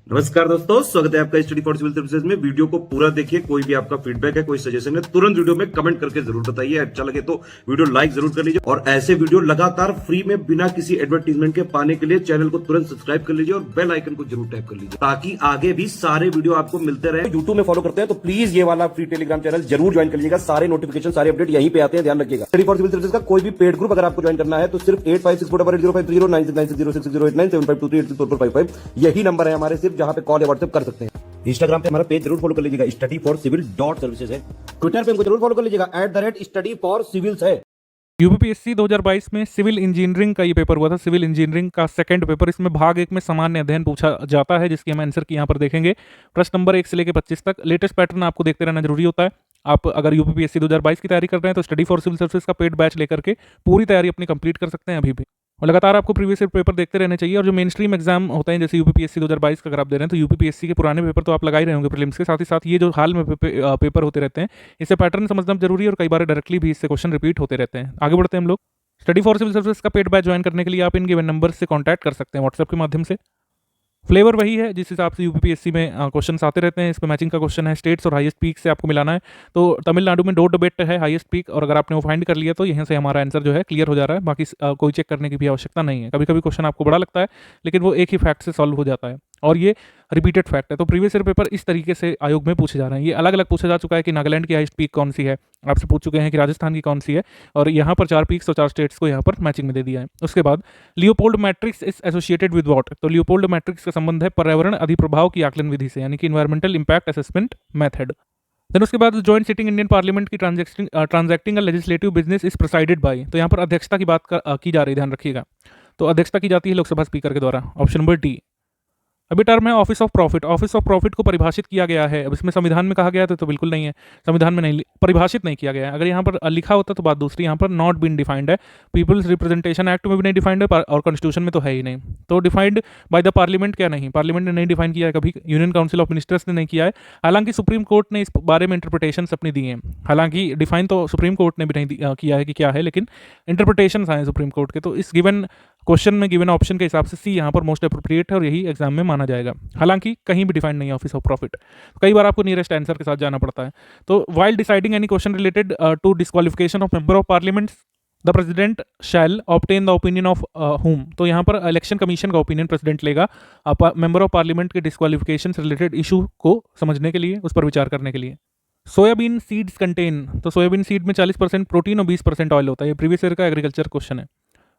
नमस्कार दोस्तों, स्वागत है आपका स्टडी फॉर सिविल सर्विसेज में। वीडियो को पूरा देखिए। कोई भी आपका फीडबैक है, कोई सजेशन है, तुरंत वीडियो में कमेंट करके जरूर बताइए। अच्छा लगे तो वीडियो लाइक जरूर कर लीजिए और ऐसे वीडियो लगातार फ्री में बिना किसी एडवर्टीजमेंट के पाने के लिए चैनल को तुरंत सब्सक्राइब कर लीजिए और बेल आइकन को जरूर टैप कर लीजिए ताकि आगे भी सारे वीडियो आपको मिलते रहे। यूट्यूब में फॉलो करते हैं तो प्लीज ये वाला फ्री टेलीग्राम चैनल जरूर ज्वाइन कर लीजिएगा। सारे नोटिफिकेशन, सारे अपडेट यहीं पे आते हैं, ध्यान रखिएगा। स्टडी फॉर सिविल सर्विसेज का कोई भी पेड ग्रुप अगर आपको ज्वाइन करना है तो सिर्फ 856480560606089752386455 यही नंबर है हमारे, सिर्फ जहां पे कॉल या व्हाट्सएप कर सकते हैं। इंस्टाग्राम पे हमारा पेज जरूर फॉलो कर लीजिएगा, स्टडी फॉर सिविल .सर्विसेज है। ट्विटर पे हमको जरूर फॉलो कर लीजिएगा, @study for civils है। यूपीपीएससी 2022 में सिविल इंजीनियरिंग का ये पेपर हुआ था। सिविल इंजीनियरिंग का सेकंड पेपर। इसमें भाग 1 में सामान्य अध्ययन पूछा जाता है, जिसकी हम आंसर की यहाँ पर देखेंगे। प्रश्न नंबर 1 से लेकर 25 तक। लेटेस्ट पैटर्न आपको देखते रहना जरूरी होता है। आप अगर यूपीपीएससी 2022 की तैयारी कर रहे हैं तो स्टडी फॉर सिविल सर्विसेज का पेड बैच लेकर के पूरी तैयारी अपनी कंप्लीट कर सकते हैं अभी भी। और लगातार आपको प्रीवियस ईयर पेपर देखते रहने चाहिए। और जो मेन स्ट्रीम एग्जाम होते हैं जैसे यूपीपीएससी 2022 का अगर आप दे रहे हैं तो यूपीपीएससी के पुराने पेपर तो आप लगा ही रहे होंगे प्रीलिम्स के, साथ ही साथ ये जो हाल में पेपर होते रहते हैं, इससे पैटर्न समझना जरूरी है और कई बार डायरेक्टली भी इससे क्वेश्चन रिपीट होते रहते हैं। आगे बढ़ते हैं हम लोग। स्टडी फॉर सिविल सर्विसेज का पेड बैच ज्वाइन करने के लिए आप इन गिवन नंबर से कॉन्टैक्ट कर सकते हैं व्हाट्सएप के माध्यम से। फ्लेवर वही है जिस हिसाब से यूपीपीएससी में क्वेश्चन आते रहते हैं। इस पे मैचिंग का क्वेश्चन है। स्टेट्स और हाईएस्ट पीक से आपको मिलाना है। तो तमिलनाडु में डोड बेट है हाईएस्ट पीक, और अगर आपने वो फाइंड कर लिया तो यहाँ से हमारा आंसर जो है क्लियर हो जा रहा है। बाकी कोई चेक करने की भी आवश्यकता नहीं है। कभी कभी क्वेश्चन आपको बड़ा लगता है लेकिन वो एक ही फैक्ट से सॉल्व हो जाता है और ये रिपीटेड फैक्ट है। तो प्रीवियस ईयर पेपर इस तरीके से आयोग में पूछे जा रहे हैं। ये अलग अलग पूछा जा चुका है कि नागालैंड की हाईएस्ट पीक कौन सी है, आपसे पूछ चुके हैं कि राजस्थान की कौन सी है, और यहाँ पर 4 पीक्स और 4 स्टेट्स को यहाँ पर मैचिंग में दे दिया है। उसके बाद Leopold matrix is associated with what. तो लियोपोल्ड मैट्रिक्स का संबंध है पर्यावरण अधिप्रभाव की आकलन विधि से, यानी कि environmental impact assessment method. Then उसके बाद जॉइंट सिटिंग इंडियन पार्लियामेंट की transacting legislative business is presided by. तो यहाँ पर अध्यक्षता की बात की जा रही है, ध्यान रखिएगा। तो अध्यक्षता की जाती है लोकसभा स्पीकर के द्वारा। Option number D. अभी टर्म है office of profit. Office of profit को परिभाषित किया गया है। अब इसमें संविधान में कहा गया था तो बिल्कुल नहीं है, संविधान में नहीं परिभाषित नहीं किया गया है। अगर यहाँ पर लिखा होता तो बात दूसरी, यहाँ पर नॉट बीन डिफाइंड है। पीपल्स रिप्रेजेंटेशन एक्ट में भी नहीं डिफाइंड है और कॉन्स्टिट्यूशन में तो है ही नहीं। तो डिफाइंड बाय द पार्लियामेंट क्या नहीं, पार्लियामेंट ने नहीं डिफाइन किया है कभी, यूनियन काउंसिल ऑफ मिनिस्टर्स ने नहीं किया है। हालांकि सुप्रीम कोर्ट ने इस बारे में इंटरप्रिटेशन अपनी दी हैं। हालांकि डिफाइन तो सुप्रीम कोर्ट ने भी नहीं किया है कि क्या है, लेकिन इंटरप्रिटेशन आए सुप्रीम कोर्ट के। तो इस गिवन क्वेश्चन में गिवन ऑप्शन के हिसाब से सी यहाँ पर मोस्ट अप्रोप्रिएट है और यही एग्जाम में माना जाएगा। हालांकि कहीं भी डिफाइंड नहीं है ऑफिस ऑफ प्रॉफिट, तो कई बार आपको नियरेस्ट आंसर के साथ जाना पड़ता है। तो while deciding any question related to disqualification of member of parliament the president shall obtain the opinion of whom. तो यहाँ पर इलेक्शन कमीशन का ओपिनियन प्रेसिडेंट लेगा मेंबर ऑफ पार्लियामेंट के डिस्क्वालिफिकेशन से रिलेटेड इशू को समझने के लिए, उस पर विचार करने के लिए। Soybean seeds contain. तो सोयाबीन सीड में 40% प्रोटीन और 20% ऑयल होता है। ये प्रीवियस ईयर का एग्रीकल्चर क्वेश्चन है।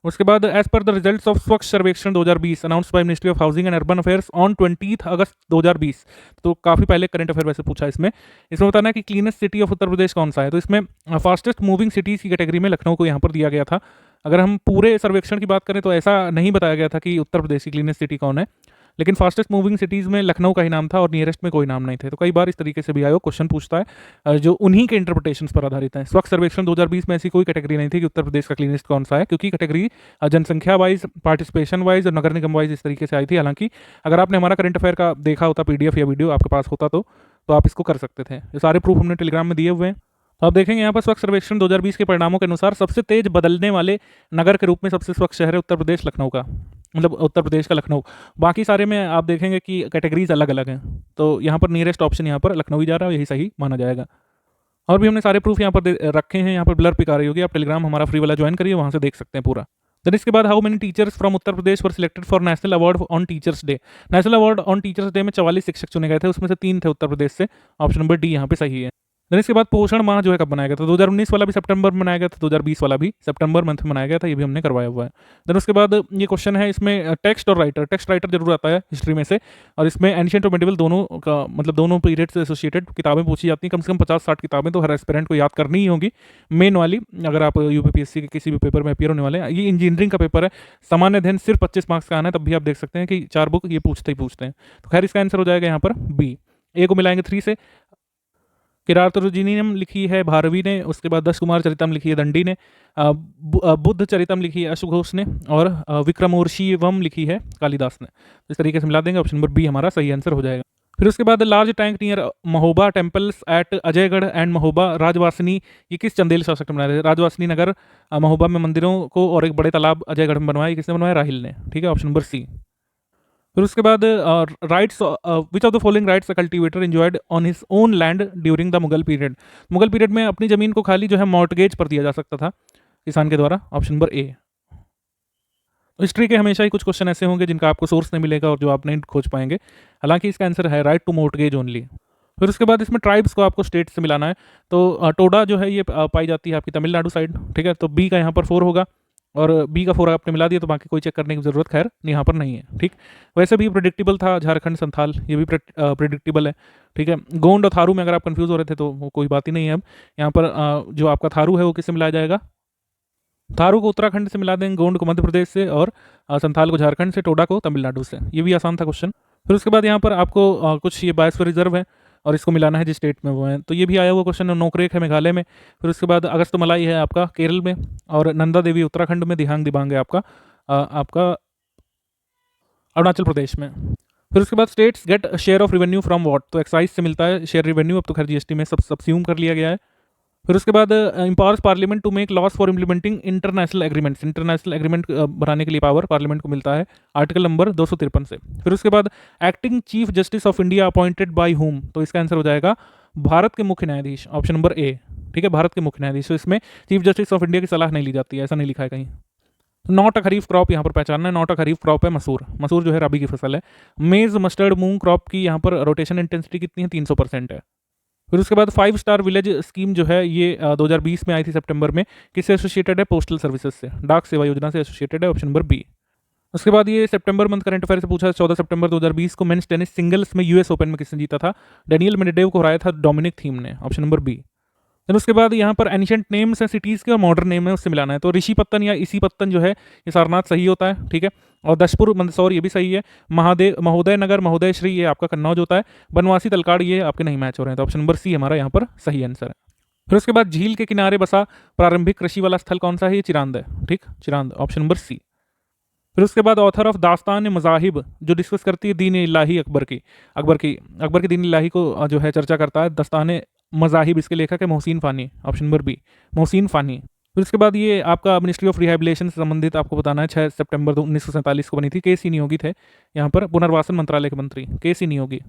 उसके बाद as per the results of स्वच्छ सर्वेक्षण 2020 announced by ministry of housing and urban affairs on 20 अगस्त 2020। तो काफी पहले करंट अफेयर वैसे पूछा इसमें बताना है कि cleanest city of Uttar Pradesh कौन सा है। तो इसमें फास्टेस्ट मूविंग सिटीज की कैटेगरी में लखनऊ को यहाँ पर दिया गया था। अगर हम पूरे सर्वेक्षण की बात करें तो ऐसा नहीं बताया गया था कि उत्तर प्रदेश की क्लीनेस्ट सिटी कौन है, लेकिन फास्टेस्ट मूविंग सिटीज़ में लखनऊ का ही नाम था और नियरेस्ट में कोई नाम नहीं थे। तो कई बार इस तरीके से भी आयोग क्वेश्चन पूछता है जो उन्हीं के इंटरप्रिटेशंस पर आधारित है। स्वच्छ सर्वेक्षण 2020 में ऐसी कोई कैटेगरी नहीं थी कि उत्तर प्रदेश का क्लीनेस्ट कौन सा है, क्योंकि कैटेगरी जनसंख्या वाइज, पार्टिसिपेशन वाइज और नगर निगम वाइज इस तरीके से आई थी। हालांकि अगर आपने हमारा करंट अफेयर का देखा होता PDF या वीडियो आपके पास होता तो आप इसको कर सकते थे। ये सारे प्रूफ हमने टेलीग्राम में दिए हुए हैं। तो आप देखेंगे यहाँ पर स्वच्छ सर्वेक्षण 2020 के परिणामों के अनुसार सबसे तेज बदलने वाले नगर के रूप में सबसे स्वच्छ शहर है उत्तर प्रदेश लखनऊ का, मतलब उत्तर प्रदेश का लखनऊ। बाकी सारे में आप देखेंगे कि कैटेगरीज अलग अलग हैं। तो यहाँ पर नियरेस्ट ऑप्शन यहाँ पर लखनऊ ही जा रहा है, यही सही माना जाएगा। और भी हमने सारे प्रूफ यहाँ पर रखे हैं। यहाँ पर ब्लर पिक आ रही होगी, आप टेलीग्राम हमारा फ्री वाला ज्वाइन करिए, वहाँ से देख सकते हैं पूरा। देन इसके बाद how many teachers from Uttar Pradesh were selected for national award on teachers day. National award on teachers day में 44 शिक्षक चुने गए थे, उसमें से 3 थे उत्तर प्रदेश से। ऑप्शन नंबर डी यहाँ पे सही है। देन इसके बाद पोषण माह जो है कब बनाया गया था, 2019 वाला भी सितंबर में मनाया गया था, 2020 वाला भी सितंबर मंथ में मनाया गया था, ये भी हमने करवाया हुआ है। देन उसके बाद ये क्वेश्चन है, इसमें टेक्स्ट और राइटर, टेक्स्ट राइटर जरूर आता है हिस्ट्री में से, और इसमें एंशिएंट और मेडिवल दोनों का मतलब दोनों पीरियड से एसोसिएटेड किताबें पूछी जाती हैं। कम से कम 50-60 किताबें तो हर एस्पिरेंट को याद करनी ही होगी, मेन वाली, अगर आप यूपीपीएससी के किसी भी पेपर में अपियर होने वाले हैं। ये इंजीनियरिंग का पेपर है, सामान्य अध्ययन सिर्फ 25 मार्क्स का आना है, तब भी आप देख सकते हैं कि 4 बुक ये पूछते ही पूछते हैं। तो खैर इसका आंसर हो जाएगा यहाँ पर बी। ए को मिलाएंगे 3 से। किरातरुजिनीम लिखी है भारवी ने, उसके बाद 10 कुमार चरितम लिखी है दंडी ने, बुद्ध चरितम लिखी है अश्वघोष ने, और विक्रमोर्षिवम लिखी है कालिदास ने। इस तरीके से मिला देंगे, ऑप्शन नंबर बी हमारा सही आंसर हो जाएगा। फिर उसके बाद large tank near Mahoba temples at Ajaygarh and Mahoba राजवासनी, ये किस चंदेल शासक ने बनाया था? राजवासनी नगर महोबा में मंदिरों को और एक बड़े तालाब अजयगढ़ में बनवाया, किसने बनवाया? राहिल ने। ठीक है, ऑप्शन नंबर सी। फिर उसके बाद rights, which of the following rights a cultivator enjoyed on his own land during the Mughal period. Mughal period में अपनी ज़मीन को खाली जो है मॉर्टगेज पर दिया जा सकता था किसान के द्वारा। Option number A. हिस्ट्री के हमेशा ही कुछ क्वेश्चन ऐसे होंगे जिनका आपको सोर्स नहीं मिलेगा और जो आप नहीं खोज पाएंगे। हालांकि इसका आंसर है राइट टू मॉर्टगेज ओनली। फिर उसके बाद इसमें ट्राइब्स को आपको स्टेट से मिलाना है। तो टोडा जो है ये पाई जाती है आपकी तमिलनाडु साइड, ठीक है। तो बी का यहाँ पर 4 होगा और बी का 4 आपने मिला दिया, तो बाकी कोई चेक करने की जरूरत खैर यहाँ पर नहीं है, ठीक। वैसे भी प्रिडिक्टेबल था झारखंड संथाल, ये भी प्रिडिक्टेबल है, ठीक है। गोंड और थारू में अगर आप कंफ्यूज हो रहे थे तो वो कोई बात ही नहीं है। अब यहाँ पर जो आपका थारू है वो किससे मिलाया जाएगा? थारू को उत्तराखंड से मिला देंगे, गोंड को मध्य प्रदेश से और संथाल को झारखंड से, टोडा को तमिलनाडु से। ये भी आसान था क्वेश्चन। फिर उसके बाद यहाँ पर आपको कुछ ये बायोस्फीयर रिजर्व है और इसको मिलाना है जिस स्टेट में वो है, तो ये भी आया हुआ क्वेश्चन। नोकरेक है मेघालय में। फिर उसके बाद अगस्तमलाई है आपका केरल में और नंदा देवी उत्तराखंड में, दिहांग दिबांग है आपका अरुणाचल प्रदेश में। फिर उसके बाद states get share of revenue from what, तो एक्साइज से मिलता है शेयर रेवेन्यू, अब तो खैर जीएसटी में सब्स्यूम कर लिया गया है। फिर उसके बाद empowers parliament to make laws for implementing international agreements, international agreement बनाने के लिए पावर पार्लियामेंट को मिलता है, आर्टिकल नंबर 253 से। फिर उसके बाद acting chief justice of India appointed by whom, तो इसका आंसर हो जाएगा भारत के मुख्य न्यायाधीश, ऑप्शन नंबर ए, ठीक है। भारत के मुख्य न्यायाधीश, तो इसमें चीफ जस्टिस ऑफ इंडिया की सलाह नहीं ली जाती है, ऐसा नहीं लिखा है कहीं। नॉट अ खरीफ क्रॉप यहाँ पर पहचानना है, नॉट अ खरीफ क्रॉप है मसूर, मसूर जो है रबी की फसल है। मेज, मस्टर्ड, मूंग क्रॉप की यहाँ पर रोटेशन इंटेंसिटी कितनी है? 300% है। फिर उसके बाद 5 स्टार विलेज स्कीम जो है ये 2020 में आई थी सितंबर में, किससे एसोसिएटेड है? पोस्टल सर्विसेज से, डाक सेवा योजना से एसोसिएटेड है, ऑप्शन नंबर बी। उसके बाद ये सितंबर मंथ करंट अफेयर से पूछा, 14 सितंबर 2020 को मेंस टेनिस सिंगल्स में यूएस ओपन में किसने जीता था? डेनियल मेडवेडेव को हराया था डोमिनिक थीम ने, ऑप्शन नंबर बी। फिर उसके बाद यहाँ पर एंशिएंट नेम्स हैं सिटीज़ के और मॉडर्न नेम है उससे मिलाना है, तो ऋषि पत्तन या इसी पत्तन जो है ये सारनाथ सही होता है, ठीक है। और दशपुर मंदसौर ये भी सही है। महोदय नगर, महोदय श्री ये आपका कन्नौज होता है। बनवासी तलकाड़ ये आपके नहीं मैच हो रहे हैं, तो ऑप्शन नंबर सी हमारा यहाँ पर सही आंसर है। फिर उसके बाद झील के किनारे बसा प्रारंभिक कृषि वाला स्थल कौन सा है? ये चिरांद है, ठीक, चिरांद, ऑप्शन नंबर सी। फिर उसके बाद ऑथर ऑफ दास्तान मज़ाहिब जो डिस्कस करती है दीन इलाही अकबर की दीन इलाही को जो है चर्चा करता है, दास्तान मज़ाहिब, इसके लेखक है Mohsin Fani, option number B, Mohsin Fani. फिर उसके बाद ये आपका मिनिस्ट्री ऑफ रिहैबिलिटेशन से संबंधित आपको बताना है, 6 सितंबर 1947 को बनी थी। के सी नियोगी थे यहाँ पर पुनर्वासन मंत्रालय के मंत्री, के सी नियोगी।